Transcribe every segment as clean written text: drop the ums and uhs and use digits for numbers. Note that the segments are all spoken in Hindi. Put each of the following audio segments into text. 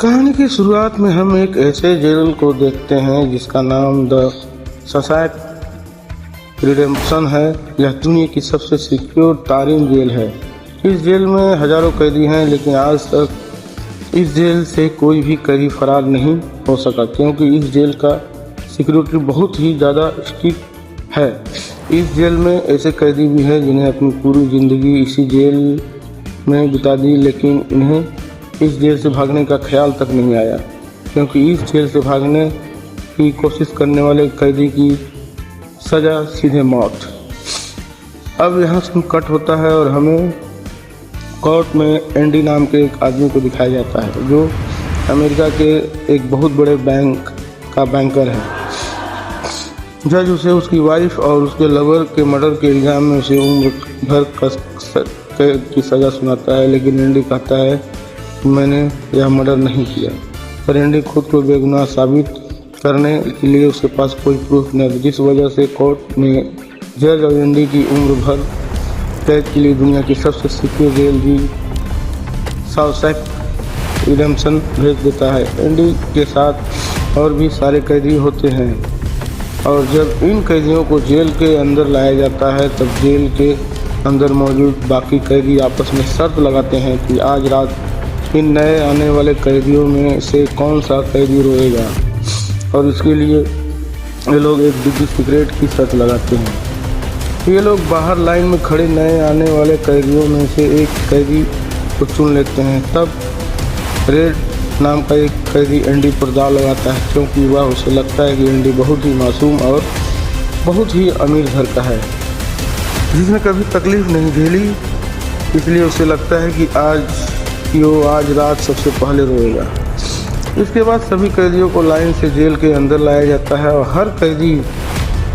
कहानी की शुरुआत में हम एक ऐसे जेल को देखते हैं जिसका नाम द शॉशैंक रिडेम्पशन है। यह दुनिया की सबसे सिक्योर तरीन जेल है। इस जेल में हजारों कैदी हैं, लेकिन आज तक इस जेल से कोई भी कैदी फरार नहीं हो सका, क्योंकि इस जेल का सिक्योरिटी बहुत ही ज़्यादा स्ट्रिक्ट है। इस जेल में ऐसे कैदी भी हैं जिन्हें अपनी पूरी ज़िंदगी इसी जेल में बिता दी, लेकिन इन्हें इस जेल से भागने का ख्याल तक नहीं आया, क्योंकि इस जेल से भागने की कोशिश करने वाले कैदी की सज़ा सीधे मौत। अब यहाँ से कट होता है और हमें कोर्ट में एंडी नाम के एक आदमी को दिखाया जाता है, जो अमेरिका के एक बहुत बड़े बैंक का बैंकर है। जज उसे उसकी वाइफ और उसके लवर के मर्डर के इल्ज़ाम में उसे उम्र भर की सज़ा सुनाता है, लेकिन एंडी कहता है मैंने यह मर्डर नहीं किया। पर एंडी खुद को बेगुनाह साबित करने के लिए उसके पास कोई प्रूफ नहीं, जिस वजह से कोर्ट ने जज और एंडी की उम्र भर कैद के लिए दुनिया की सबसे सिक्योर जेल दी शॉशैंक रिडेम्पशन भेज देता है। एंडी के साथ और भी सारे कैदी होते हैं, और जब इन कैदियों को जेल के अंदर लाया जाता है, तब जेल के अंदर मौजूद बाकी कैदी आपस में शर्त लगाते हैं कि आज रात इन नए आने वाले कैदियों में से कौन सा कैदी रोएगा, और इसके लिए ये लोग एक बिग सीक्रेट की शर्त लगाते हैं। ये लोग बाहर लाइन में खड़े नए आने वाले कैदियों में से एक कैदी को चुन लेते हैं। तब रेड नाम का एक कैदी एंडी पर दाव लगाता है, क्योंकि वह उसे लगता है कि एंडी बहुत ही मासूम और बहुत ही अमीर घर का है, जिसने कभी तकलीफ नहीं झेली, इसलिए उसे लगता है कि आज रात सबसे पहले रोएगा। इसके बाद सभी कैदियों को लाइन से जेल के अंदर लाया जाता है और हर कैदी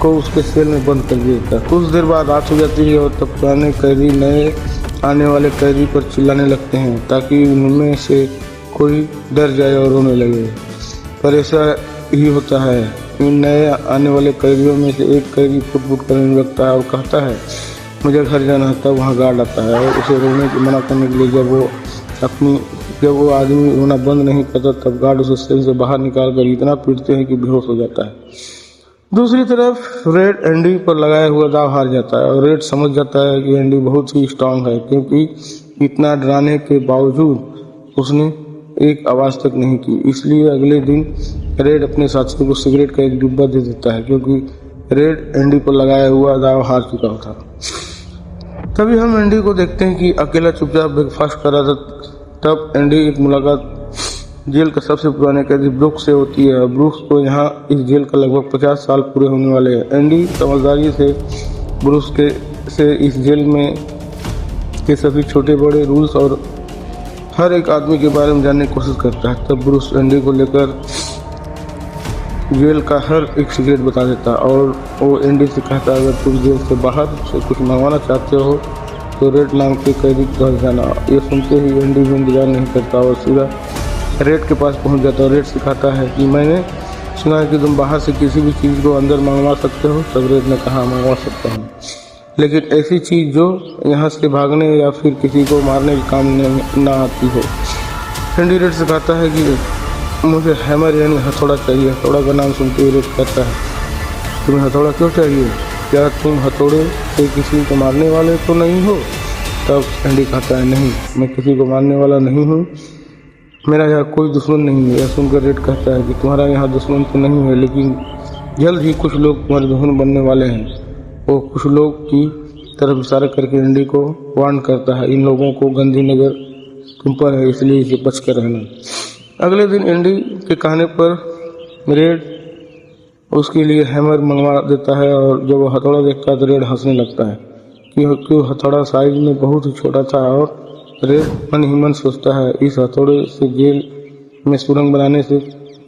को उसके सेल में बंद कर दिया जाता है। कुछ देर बाद रात हो जाती है और तब पुराने कैदी नए आने वाले कैदी पर चिल्लाने लगते हैं, ताकि उनमें से कोई डर जाए और रोने लगे। पर ऐसा ही होता है। इन नए आने वाले कैदियों में से एक कैदी फुट करने लगता है और कहता है मुझे घर जाना है। तब वहाँ गार्ड आता है और उसे रोने की मना करने के लिए जब वो आदमी रोना बंद नहीं करता, तब गार्ड उसे सेल से बाहर निकाल कर इतना पीटते हैं कि बेहोश हो जाता है। दूसरी तरफ रेड एंडी पर लगाया हुआ दाव हार जाता है, और रेड समझ जाता है कि एंडी बहुत ही स्ट्रांग है, क्योंकि इतना डराने के बावजूद उसने एक आवाज़ तक नहीं की। इसलिए अगले दिन रेड अपने साथियों को सिगरेट का एक डिब्बा दे देता है, क्योंकि रेड एंडी पर लगाया हुआ दाव हार चुका था। तभी हम एंडी को देखते हैं कि अकेला चुपचाप ब्रेकफास्ट कर रहा था। तब एंडी एक मुलाकात जेल का सबसे पुराने कैदी ब्रूक्स से होती है। ब्रूक्स को यहाँ इस जेल का लगभग 50 साल पूरे होने वाले हैं। एंडी समझदारी से ब्रूक्स से इस जेल में के सभी छोटे बड़े रूल्स और हर एक आदमी के बारे में जानने की कोशिश करता है। तब ब्रूक्स एंडी को लेकर जेल का हर एक सीक्रेट बता देता है, और वो एंडी से कहता है अगर तुम जेल से बाहर से कुछ मंगवाना चाहते हो तो रेड नाम के कैदी के घर जाना। ये सुनते ही एंडी भी इंतजार नहीं करता और सीधा रेड के पास पहुंच जाता है। रेड सिखाता है कि मैंने सुना है कि तुम बाहर से किसी भी चीज़ को अंदर मंगवा सकते हो। तब रेड ने कहा मंगवा सकता हूँ, लेकिन ऐसी चीज़ जो यहाँ से भागने या फिर किसी को मारने के काम ना आती हो। एंडी रेड सिखाता है कि मुझे हैमर यानी हथौड़ा चाहिए। हथौड़ा का नाम सुनते ही रेड कहता है तुम्हें हथौड़ा क्यों चाहिए? क्या तुम हथौड़े से किसी को मारने वाले तो नहीं हो? तब एंडी कहता है नहीं, मैं किसी को मारने वाला नहीं हूँ, मेरा यहाँ कोई दुश्मन नहीं है। यह सुनकर रेड कहता है कि तुम्हारा यहाँ दुश्मन तो नहीं है, लेकिन जल्द ही कुछ लोग तुम्हारे दुश्मन बनने वाले हैं। वो कुछ लोग की तरफ इशारा करके एंडी को वार्न करता है इन लोगों को गांधीनगर तुम पर है, इसलिए इसे बच कर रहना। अगले दिन एंडी के कहने पर रेड उसके लिए हैमर मंगवा देता है, और जब वो हथौड़ा देखता है तो रेड हंसने लगता है क्योंकि हथौड़ा साइज में बहुत ही छोटा था। और रेड मन ही मन सोचता है इस हथौड़े से जेल में सुरंग बनाने से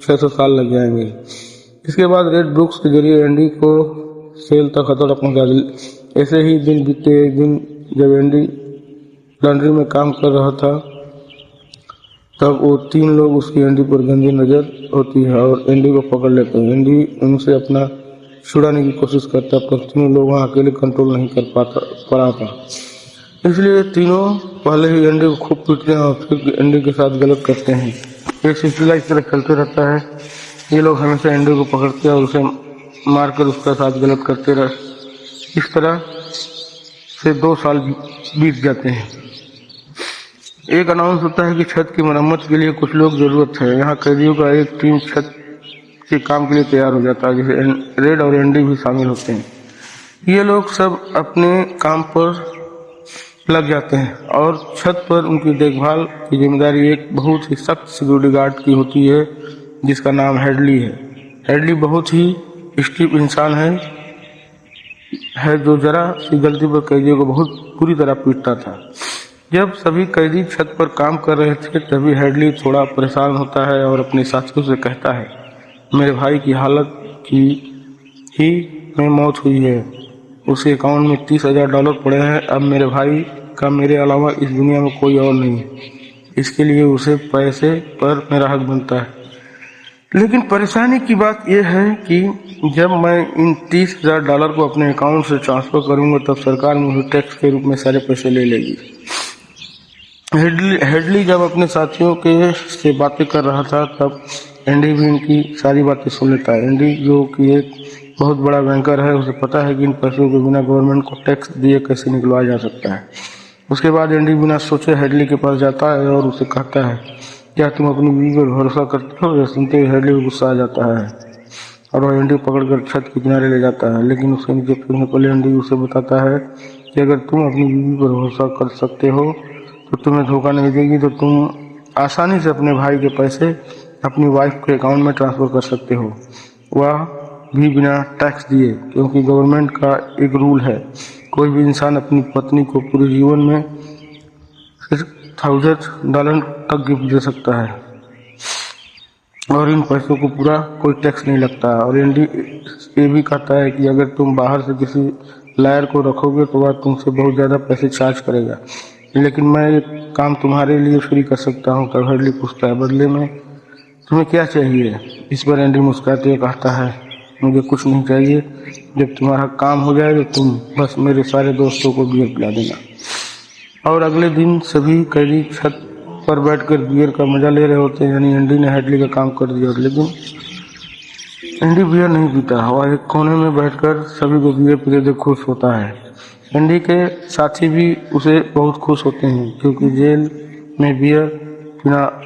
600 साल लग जाएंगे। इसके बाद रेड ब्रूक्स के जरिए एंडी को सेल तक हथौड़ा पहुंचा दिया। ऐसे ही दिन बीते। एक दिन जब एंडी लॉन्ड्री में काम कर रहा था, तब वो 3 लोग उसकी एंडी पर गंदी नज़र होती है और एंडी को पकड़ लेते हैं। एंडी उनसे अपना छुड़ाने की कोशिश करता, पर तीनों लोग वहाँ अकेले कंट्रोल नहीं कर पा था। इसलिए तीनों पहले ही एंडी को खूब पीटते हैं और फिर एंडी के साथ गलत करते हैं। ये सिलसिला इस तरह चलते रहता है। ये लोग हमेशा एंडी को पकड़ते और उसे मारकर उसका साथ गलत करते रहे। इस तरह से 2 साल बीत जाते हैं। एक अनाउंस होता है कि छत की मरम्मत के लिए कुछ लोग जरूरत है। यहाँ कैदियों का एक टीम छत के काम के लिए तैयार हो जाता है, जिसे रेड और एंडी भी शामिल होते हैं। ये लोग सब अपने काम पर लग जाते हैं और छत पर उनकी देखभाल की जिम्मेदारी एक बहुत ही सख्त सिक्योरिटी गार्ड की होती है, जिसका नाम हेडली है। हेडली बहुत ही स्ट्रिक्ट इंसान है जो जरा सी गलती पर कैदियों को बहुत बुरी तरह पीटता था। जब सभी कैदी छत पर काम कर रहे थे तभी हेडली थोड़ा परेशान होता है और अपने साथियों से कहता है, मेरे भाई की हालत की ही में मौत हुई है। उसके अकाउंट में $30,000 पड़े हैं। अब मेरे भाई का मेरे अलावा इस दुनिया में कोई और नहीं है। इसके लिए उसे पैसे पर मेरा हक बनता है। लेकिन परेशानी की बात यह है कि जब मैं इन $30,000 को अपने अकाउंट से ट्रांसफर करूंगा तब सरकार मुझे टैक्स के रूप में सारे पैसे ले लेगी। हेडली जब अपने साथियों के से बातें कर रहा था तब एंडी भी इनकी सारी बातें सुन लेता है। एंडी जो कि एक बहुत बड़ा बैंकर है, उसे पता है कि इन पैसों के बिना गवर्नमेंट को टैक्स दिए कैसे निकलवाया जा सकता है। उसके बाद एंडी बिना सोचे हेडली के पास जाता है और उसे कहता है, क्या तुम अपनी बीवी पर भरोसा करते हो? यह सुनते ही हेडली को गुस्सा आ जाता है और वह एंडी को पकड़कर छत के किनारे ले जाता है। लेकिन उसके नीचे फेंकने से पहले एंडी उसे बताता है कि अगर तुम अपनी बीवी पर भरोसा कर सकते हो तो तुम्हें धोखा नहीं देगी, तो तुम आसानी से अपने भाई के पैसे अपनी वाइफ के अकाउंट में ट्रांसफर कर सकते हो, वह भी बिना टैक्स दिए, क्योंकि गवर्नमेंट का एक रूल है, कोई भी इंसान अपनी पत्नी को पूरे जीवन में $1,000 तक गिफ्ट दे सकता है और इन पैसों को पूरा कोई टैक्स नहीं लगता। और एंडी ये भी कहता है कि अगर तुम बाहर से किसी लायर को रखोगे तो वह तुमसे बहुत ज़्यादा पैसे चार्ज करेगा, लेकिन मैं ये काम तुम्हारे लिए फ्री कर सकता हूँ। तब हेडली पूछता है, बदले में तुम्हें क्या चाहिए? इस पर एंडी मुस्कुराते हुए कहता है, मुझे कुछ नहीं चाहिए, जब तुम्हारा काम हो जाए तो तुम बस मेरे सारे दोस्तों को बियर पिला देना। और अगले दिन सभी कैदी छत पर बैठकर बियर का मजा ले रहे होते हैं। यानी एंडी ने हेडली का काम कर दिया, लेकिन एंडी बियर नहीं पीता। वह एक कोने में बैठकर सभी को बियर पीते देख खुश होता है। एंडी के साथी भी उसे बहुत खुश होते हैं, क्योंकि जेल में बियर पीना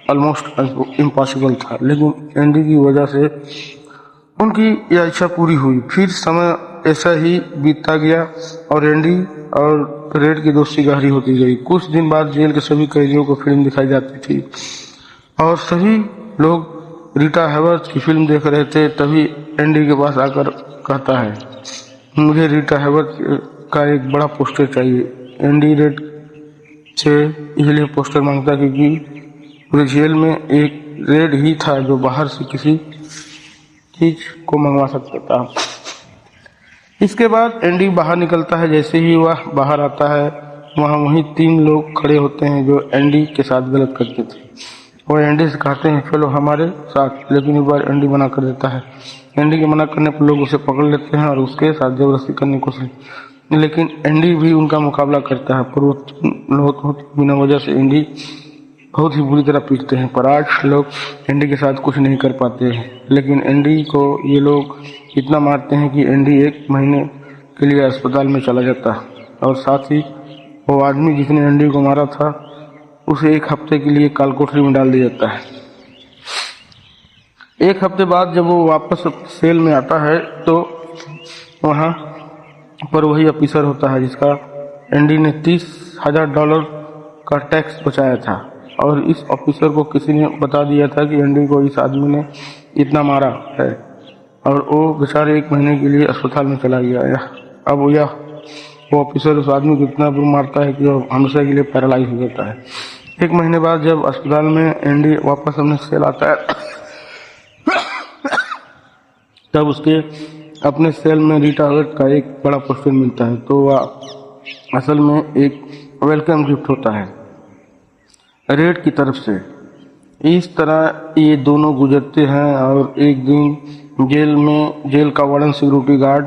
ऑलमोस्ट इम्पॉसिबल था, लेकिन एंडी की वजह से उनकी यह इच्छा पूरी हुई। फिर समय ऐसा ही बीतता गया और एंडी और रेड की दोस्ती गहरी होती गई। कुछ दिन बाद जेल के सभी कैदियों को फिल्म दिखाई जाती थी और सभी लोग रीटा हैवर्थ की फिल्म देख रहे थे। तभी एंडी के पास आकर कहता है, मुझे रीटा हैवर्थ का एक बड़ा पोस्टर चाहिए। एंडी रेड से इसलिए पोस्टर मांगता क्योंकि पूरे जेल में एक रेड ही था जो बाहर से किसी चीज को मंगवा सकता था। इसके बाद एंडी बाहर निकलता है। जैसे ही वह बाहर आता है वहाँ वहीं 3 लोग खड़े होते हैं जो एंडी के साथ गलत करते थे। वो एंडी से कहते हैं, चलो हमारे साथ, लेकिन एक बार एंडी मना कर देता है। एंडी के मना करने पर लोग उसे पकड़ लेते हैं और उसके साथ जबरदस्ती करने की कोशिश, लेकिन एंडी भी उनका मुकाबला करता है, पर वो बिना वजह से एंडी बहुत ही बुरी तरह पीटते हैं। पर 8 लोग एंडी के साथ कुछ नहीं कर पाते हैं, लेकिन एंडी को ये लोग इतना मारते हैं कि एंडी 1 महीने के लिए अस्पताल में चला जाता है और साथ ही वो आदमी जिसने एंडी को मारा था उसे 1 हफ्ते के लिए कालकोठरी में डाल दिया जाता है। 1 हफ्ते बाद जब वो वापस सेल में आता है तो वहाँ पर वही ऑफिसर होता है जिसका एंडी ने $30,000 का टैक्स बचाया था, और इस ऑफिसर को किसी ने बता दिया था कि एंडी को इस आदमी ने इतना मारा है और वो बेचारे 1 महीने के लिए अस्पताल में चला गया। अब वो ऑफिसर उस आदमी को इतना बुरा मारता है कि वो हमेशा के लिए पैरालाइज हो जाता है। 1 महीने बाद जब अस्पताल में एंडी वापस अपने सेल आता है तब उसके अपने सेल में रीटा हैवर्थ का एक बड़ा पोस्टर मिलता है, तो वह असल में एक वेलकम गिफ्ट होता है रेड की तरफ से। इस तरह ये दोनों गुजरते हैं और एक दिन जेल का वार्डन सिक्योरिटी गार्ड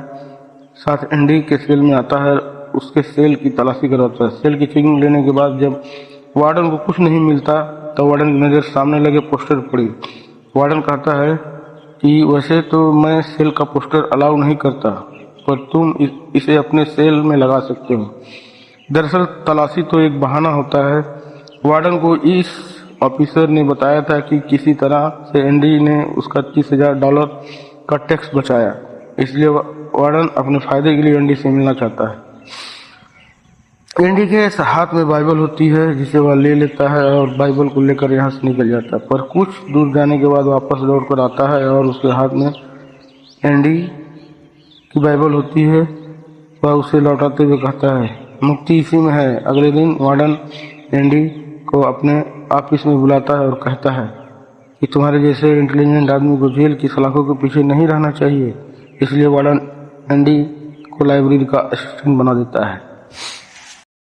साथ एंडी के सेल में आता है, उसके सेल की तलाशी करवाता है। सेल की चेकिंग लेने के बाद जब वार्डन को कुछ नहीं मिलता तो वार्डन की नज़र सामने लगे पोस्टर पड़ी। वार्डन कहता है कि वैसे तो मैं सेल का पोस्टर अलाउ नहीं करता, पर तुम इसे अपने सेल में लगा सकते हो। दरअसल तलाशी तो एक बहाना होता है। वार्डन को इस ऑफिसर ने बताया था कि किसी तरह से एंडी ने उसका $30,000 का टैक्स बचाया, इसलिए वार्डन अपने फायदे के लिए एंडी से मिलना चाहता है। एंडी के हाथ में बाइबल होती है, जिसे वह ले लेता है और बाइबल को लेकर यहाँ से निकल जाता है, पर कुछ दूर जाने के बाद वापस लौटकर आता है और उसके हाथ में एंडी की बाइबल होती है। वह उसे लौटाते हुए कहता है, मुक्ति इसी में है। अगले दिन वार्डन एंडी को अपने ऑफिस में बुलाता है और कहता है कि तुम्हारे जैसे इंटेलिजेंट आदमी को जेल की सलाखों के पीछे नहीं रहना चाहिए, इसलिए वार्डन एंडी को लाइब्रेरी का असिस्टेंट बना देता है।